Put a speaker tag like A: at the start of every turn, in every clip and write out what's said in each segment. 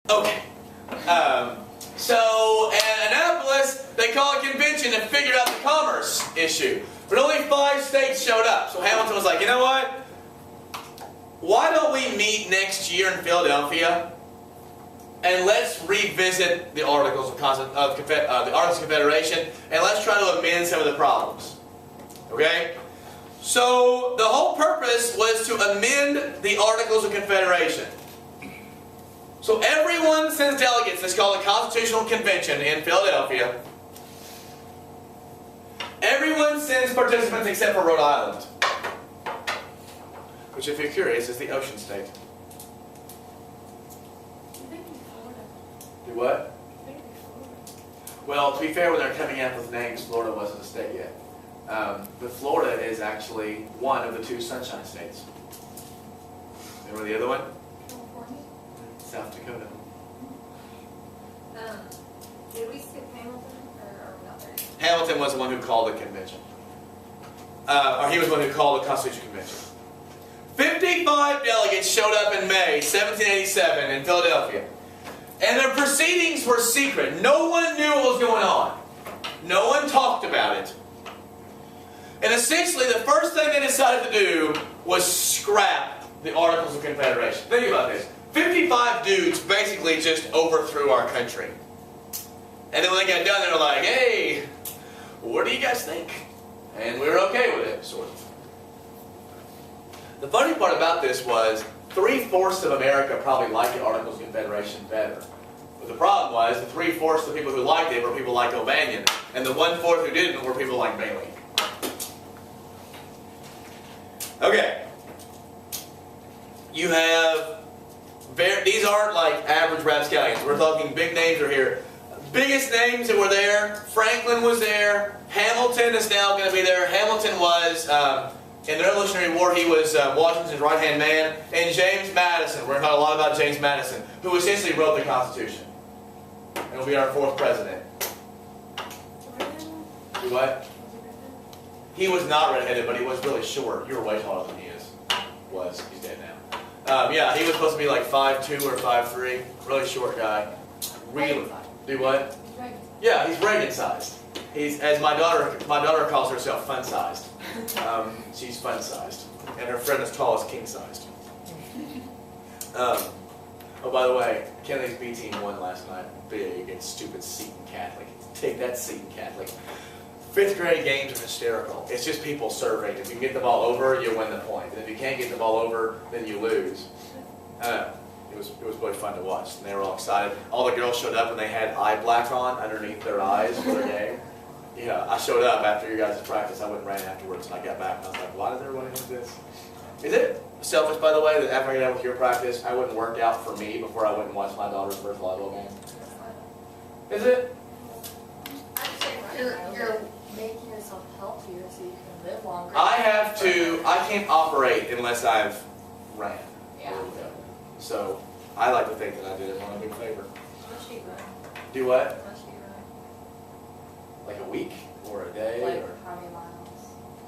A: Okay. So at Annapolis, they called a convention and figured out the commerce issue. But only 5 states showed up. So Hamilton was like, you know what? Why don't we meet next year in Philadelphia and let's revisit the Articles of Confederation and let's try to amend some of the problems. Okay? So the whole purpose was to amend the Articles of Confederation. So everyone sends delegates. It's called a Constitutional Convention in Philadelphia. Everyone sends participants except for Rhode Island, which, if you're curious, is the ocean state. Do what? Well, to be fair, when they're coming up with names, Florida wasn't a state yet. But Florida is actually one of the 2 sunshine states. Remember the other one?
B: California?
A: South Dakota.
B: Did we skip Hamilton, or are we not there?
A: Hamilton was the one who called the convention. Or he was the one who called the Constitutional Convention. 55 delegates showed up in May 1787 in Philadelphia. And their proceedings were secret. No one knew what was going on. No one talked about it. And essentially, the first thing they decided to do was scrap the Articles of Confederation. Think about this. 55 dudes basically just overthrew our country. And then when they got done, they were like, hey, what do you guys think? And we were okay with it, sort of. The funny part about this was 3/4 of America probably liked the Articles of Confederation better. But the problem was the 3/4 of the people who liked it were people like O'Banion, and the 1/4 who didn't were people like Bailey. Okay. You have, these aren't like average rapscallions. We're talking big names are here. Biggest names that were there, Franklin was there, Hamilton is now going to be there. Hamilton was, in the Revolutionary War, he was Washington's right-hand man. And James Madison, we're going to talk a lot about James Madison, who essentially wrote the Constitution. And will be our 4th president. Do what? He was not redheaded, but he was really short. You were way taller than he is. He's dead now. Yeah, he was supposed to be like 5'2" or 5'3". Really short guy. Really. Do what? Yeah, he's Reagan-sized. He's, as my daughter calls herself, fun-sized. She's fun-sized. And her friend is tall as king-sized. Oh, by the way, Kennedy's B team won last night. Big against stupid Seton Catholic. Take that, Seton Catholic. 5th grade games are hysterical. It's just people surveyed. If you can get the ball over, you win the point. And if you can't get the ball over, then you lose. It was really fun to watch. And they were all excited. All the girls showed up and they had eye black on underneath their eyes for their game. Yeah, I showed up after your guys' practice. I went and ran afterwards, and I got back and I was like, why does everybody do this? Is it selfish, by the way, that after I got out with your practice, I went and worked out for me before I went and watched my daughter's first volleyball game? Is it?
B: You're making yourself healthier so you can live longer.
A: I can't operate unless I've ran.
B: Yeah.
A: So I like to think that I did it on a big favor.
B: How much do you run?
A: Do what?
B: How much do you run?
A: Like a week or a day?
B: Like
A: or
B: how many miles?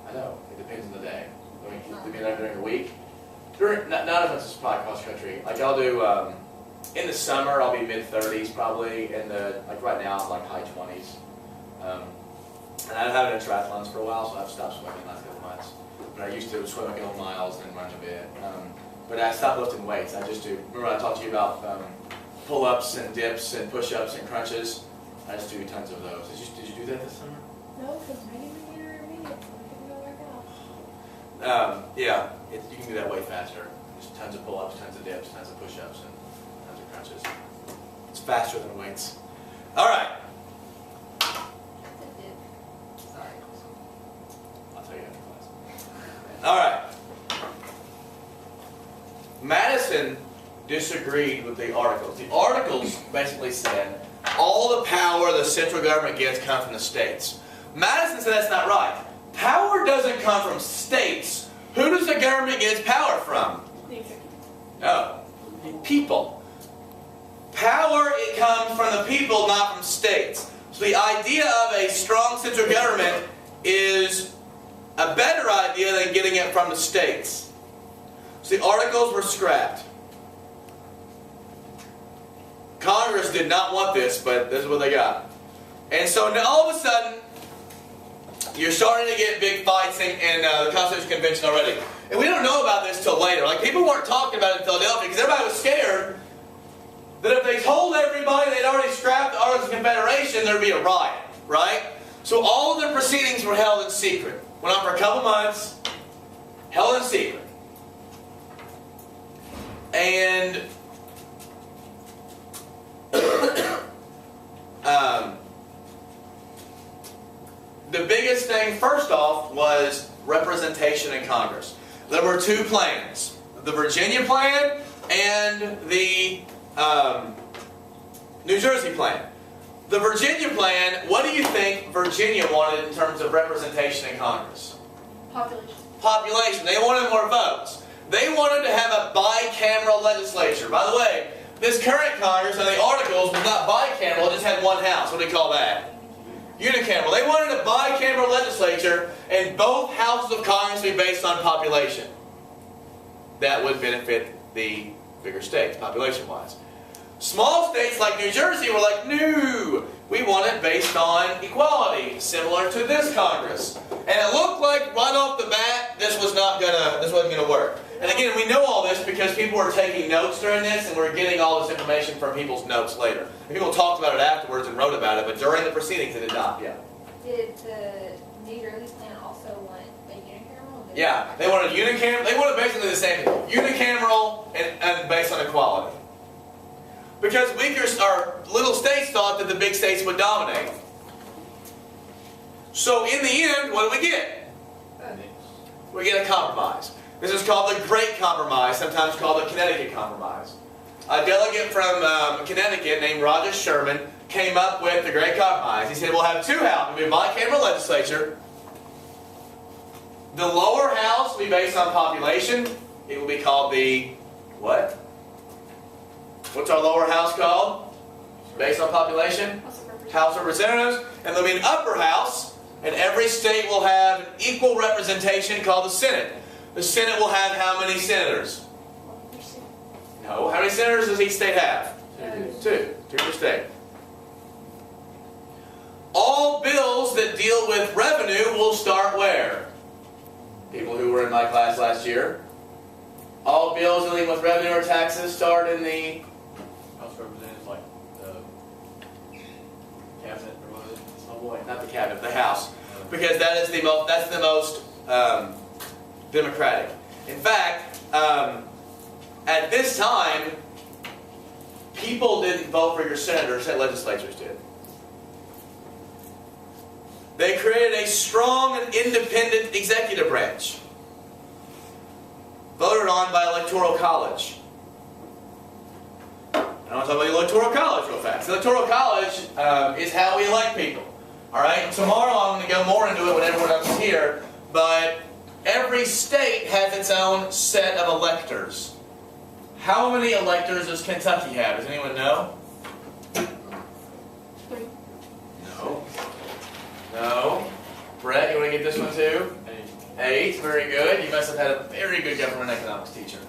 A: I know. It depends on the day. I mean, during a week. Not as much as probably cross country. Like I'll do in the summer I'll be mid-30s probably, and like right now I'm like high 20s. And I haven't done triathlons for a while, so I've stopped swimming the last couple months. But I used to swim a couple miles and run a bit. But I stopped lifting weights. I just do. Remember I talked to you about pull-ups and dips and push-ups and crunches? I just do tons of those. Did you do that this summer?
B: No, because maybe we get intermediate, so we can go work out.
A: Yeah, you can do that way faster. Just tons of pull-ups, tons of dips, tons of push-ups, and tons of crunches. It's faster than weights. All right.
B: Sorry.
A: I'll tell you after class. All right. Madison disagreed with the Articles. The Articles basically said all the power the central government gets comes from the states. Madison said that's not right. Power doesn't come from states. Who does the government get its power from? No. People. Power, it comes from the people, not from states. So the idea of a strong central government is a better idea than getting it from the states. So the Articles were scrapped. Congress did not want this, but this is what they got. And so now all of a sudden, you're starting to get big fights in the Constitutional Convention already. And we don't know about this till later. Like, people weren't talking about it in Philadelphia because everybody was scared that if they told everybody they'd already scrapped the Articles of Confederation, there'd be a riot, right? So all of the proceedings were held in secret. Went on for a couple months, held in secret. And the biggest thing, first off, was representation in Congress. There were two plans, the Virginia plan and the New Jersey plan. The Virginia plan, what do you think Virginia wanted in terms of representation in Congress?
B: Population.
A: Population. They wanted more votes. They wanted to have a bicameral legislature. By the way, this current Congress and the Articles was not bicameral, it just had one house. What do we call that? Unicameral. They wanted a bicameral legislature and both houses of Congress be based on population. That would benefit the bigger states, population-wise. Small states like New Jersey were like, no, we want it based on equality, similar to this Congress. And it looked like right off the bat, this wasn't gonna work. And again, we know all this because people were taking notes during this, and we're getting all this information from people's notes later. And people talked about it afterwards and wrote about it, but during the proceedings it did not. Yeah.
B: Did the New Jersey plan also want a unicameral?
A: Yeah, they wanted unicameral. They wanted basically the same thing, unicameral and based on equality. Because little states thought that the big states would dominate. So in the end, what do we get? We get a compromise. This is called the Great Compromise, sometimes called the Connecticut Compromise. A delegate from Connecticut named Roger Sherman came up with the Great Compromise. He said, we'll have two houses. It'll be a bicameral legislature. The lower house will be based on population. It will be called the what? What's our lower house called? Based on population? House of Representatives. And there'll be an upper house, and every state will have an equal representation called the Senate. The Senate will have how many senators? No. How many senators does each state have? Two. Two per state. All bills that deal with revenue will start where? People who were in my class last year. All bills dealing with revenue or taxes start in the
C: House of Representatives, like the cabinet or what is it?
A: oh boy, not the cabinet, the House, because that's the most democratic. In fact, at this time, people didn't vote for your senators; state legislatures did. They created a strong and independent executive branch, voted on by Electoral College. I want to talk about the Electoral College real fast. The Electoral College is how we elect people. All right. Tomorrow I'm going to go more into it when everyone else is here. But every state has its own set of electors. How many electors does Kentucky have? Does anyone know?
B: 3.
A: No. No. Brett, you want to get this one too? 8. Very good. You must have had a very good government economics teacher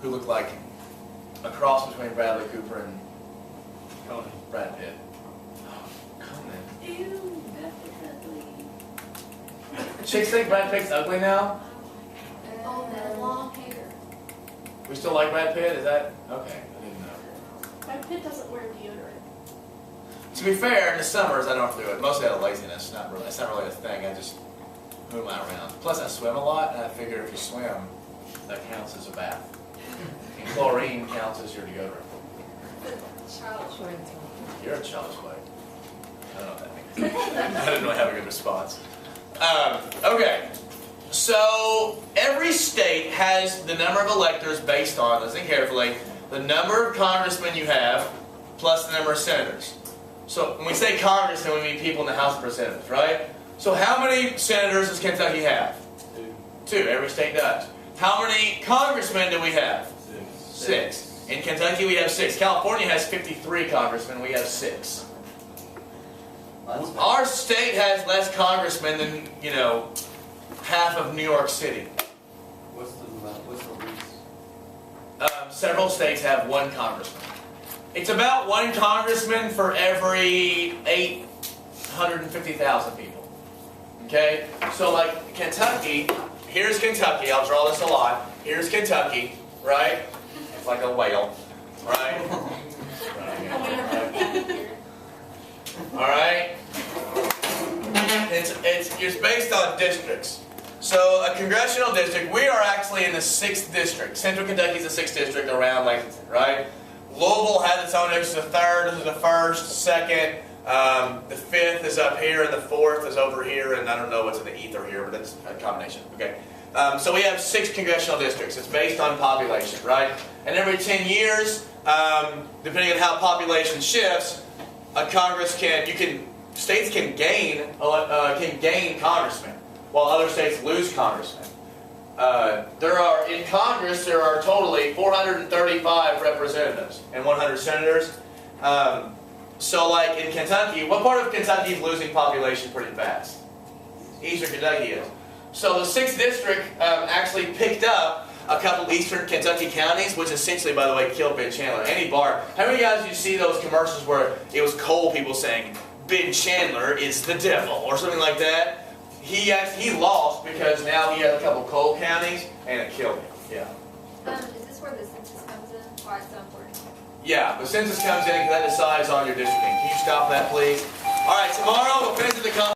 A: who looked like a cross between Bradley Cooper and Brad Pitt. Oh, Conan.
B: Ew, that's ugly.
A: Chicks think Brad Pitt's ugly now?
B: Oh, that long hair.
A: We still like Brad Pitt? Is that okay? I didn't know.
B: Brad Pitt doesn't wear deodorant.
A: To be fair, in the summers I don't do it. Mostly out of laziness. It's not really a thing. I just move my around. Plus I swim a lot, and I figure if you swim, that counts as a bath. And chlorine counts as your deodorant.
B: Child's play.
A: You're a child's play. I don't know what that means. I didn't really have a good response. Okay. So every state has the number of electors based on, listen carefully, the number of congressmen you have plus the number of senators. So when we say congressmen, we mean people in the House of Representatives, right? So how many senators does Kentucky have? 2. Every state does. How many congressmen do we have? 6. In Kentucky we have 6. California has 53 congressmen. We have 6. Our state has less congressmen than, half of New York City.
C: What's the least?
A: Several states have 1 congressman. It's about one congressman for every 850,000 people. Okay? So like Kentucky, here's Kentucky, I'll draw this a lot. Here's Kentucky, right? It's like a whale, right? Alright? It's based on districts. So a congressional district, we are actually in the 6th district. Central Kentucky is the 6th district around Lexington, right? Louisville has its own district, the 3rd, this is the 1st, 2nd, the 5th is up here, and the 4th is over here, and I don't know what's in the ether here, but that's a combination, okay? So we have 6 congressional districts. It's based on population, right? And every 10 years, depending on how population shifts, states can gain congressmen, while other states lose congressmen. In Congress, there are totally 435 representatives and 100 senators. So like in Kentucky, what part of Kentucky is losing population pretty fast? Eastern Kentucky is. So the 6th district actually picked up a couple eastern Kentucky counties, which essentially, by the way, killed Ben Chandler. Andy Barr, how many guys you see those commercials where it was coal people saying, Ben Chandler is the devil, or something like that? He lost because now he had a couple coal counties, and it killed him. Yeah.
B: Is this where the census comes in? Why it's so important?
A: Yeah, the census comes in because that decides on your districting. Can you stop that, please? All right, tomorrow we'll finish with the